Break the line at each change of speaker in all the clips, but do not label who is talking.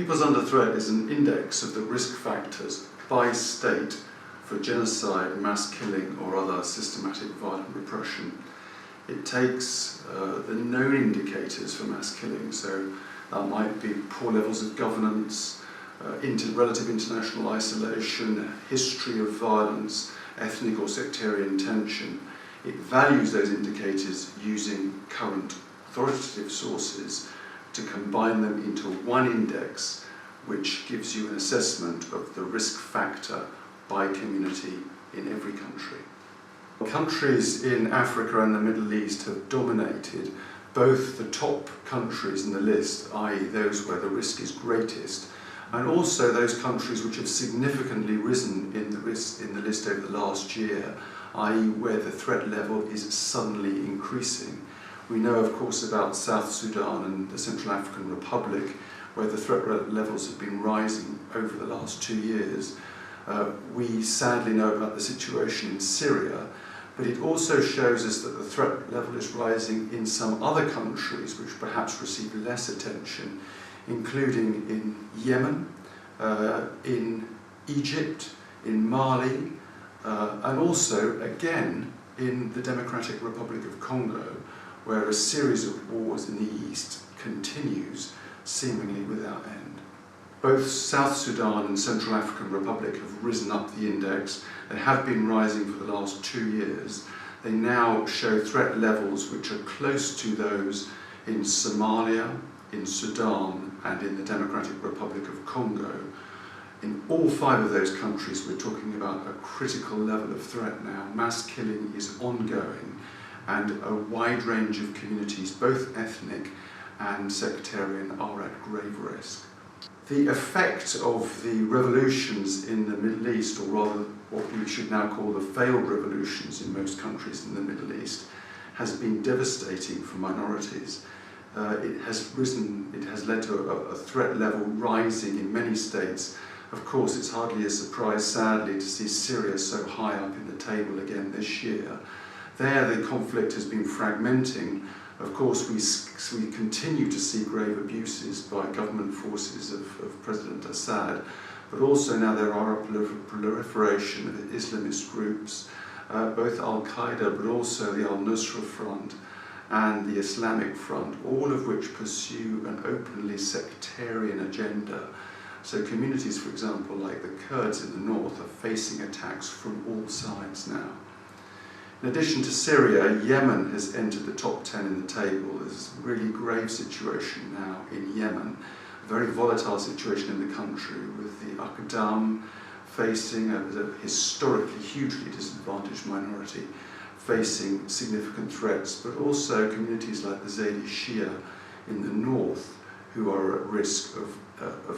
Peoples Under Threat is an index of the risk factors by state for genocide, mass killing or other systematic violent repression. It takes the known indicators for mass killing, so that might be poor levels of governance, relative international isolation, history of violence, ethnic or sectarian tension. It values those indicators using current authoritative sources to combine them into one index which gives you an assessment of the risk factor by community in every country. Countries in Africa and the Middle East have dominated both the top countries in the list, i.e. those where the risk is greatest, and also those countries which have significantly risen in the list over the last year, i.e. where the threat level is suddenly increasing. We know, of course, about South Sudan and the Central African Republic, where the threat levels have been rising over the last 2 years. We sadly know about the situation in Syria, but it also shows us that the threat level is rising in some other countries which perhaps receive less attention, including in Yemen, in Egypt, in Mali, and also, again, in the Democratic Republic of Congo, where a series of wars in the east continues, seemingly without end. Both South Sudan and Central African Republic have risen up the index. They have been rising for the last 2 years. They now show threat levels which are close to those in Somalia, in Sudan, and in the Democratic Republic of Congo. In all 5 of those countries, we're talking about a critical level of threat now. Mass killing is ongoing, and a wide range of communities, both ethnic and sectarian, are at grave risk. The effect of the revolutions in the Middle East, or rather what we should now call the failed revolutions in most countries in the Middle East, has been devastating for minorities. It has led to a threat level rising in many states. Of course, it's hardly a surprise, sadly, to see Syria so high up in the table again this year. There, the conflict has been fragmenting. Of course, we continue to see grave abuses by government forces of President Assad, but also now there are a proliferation of Islamist groups, both Al-Qaeda, but also the Al-Nusra Front and the Islamic Front, all of which pursue an openly sectarian agenda. So communities, for example, like the Kurds in the north, are facing attacks from all sides now. In addition to Syria, Yemen has entered the top 10 in the table. There's a really grave situation now in Yemen, a very volatile situation in the country, with the Aqdam facing a historically hugely disadvantaged minority, facing significant threats, but also communities like the Zaydi Shia in the north, who are at risk of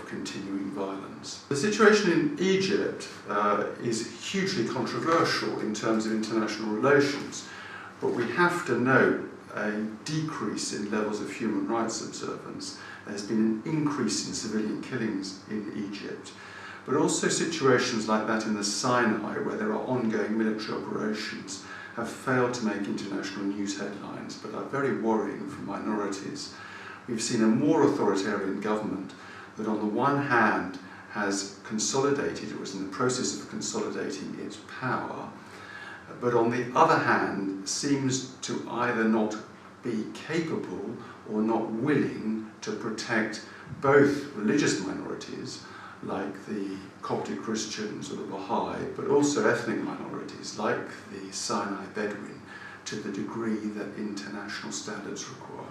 continuing violence. The situation in Egypt is hugely controversial in terms of international relations, but we have to note a decrease in levels of human rights observance. There's been an increase in civilian killings in Egypt, but also situations like that in the Sinai, where there are ongoing military operations, have failed to make international news headlines, but are very worrying for minorities. We've seen a more authoritarian government that on the one hand has consolidated, or is in the process of consolidating its power, but on the other hand seems to either not be capable or not willing to protect both religious minorities, like the Coptic Christians or the Baha'i, but also ethnic minorities, like the Sinai Bedouin, to the degree that international standards require.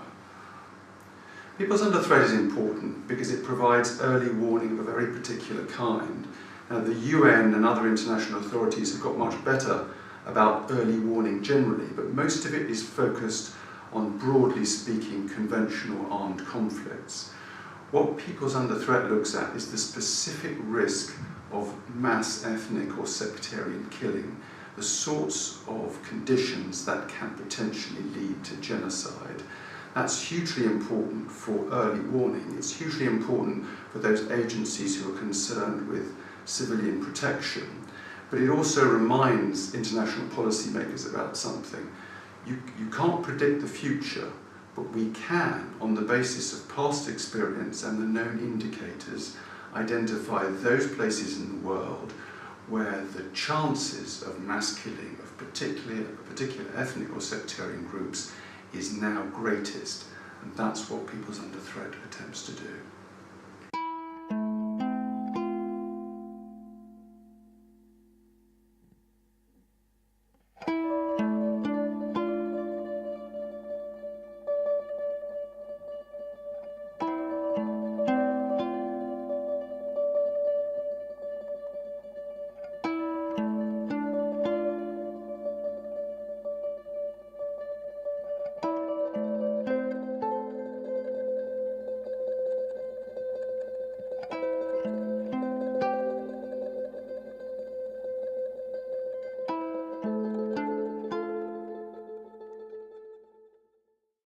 Peoples Under Threat is important because it provides early warning of a very particular kind. Now, the UN and other international authorities have got much better about early warning generally, but most of it is focused on, broadly speaking, conventional armed conflicts. What Peoples Under Threat looks at is the specific risk of mass ethnic or sectarian killing, the sorts of conditions that can potentially lead to genocide. That's hugely important for early warning. It's hugely important for those agencies who are concerned with civilian protection. But it also reminds international policymakers about something. You can't predict the future, but we can, on the basis of past experience and the known indicators, identify those places in the world where the chances of mass killing of particular ethnic or sectarian groups is now greatest, and that's what Peoples Under Threat attempts to do.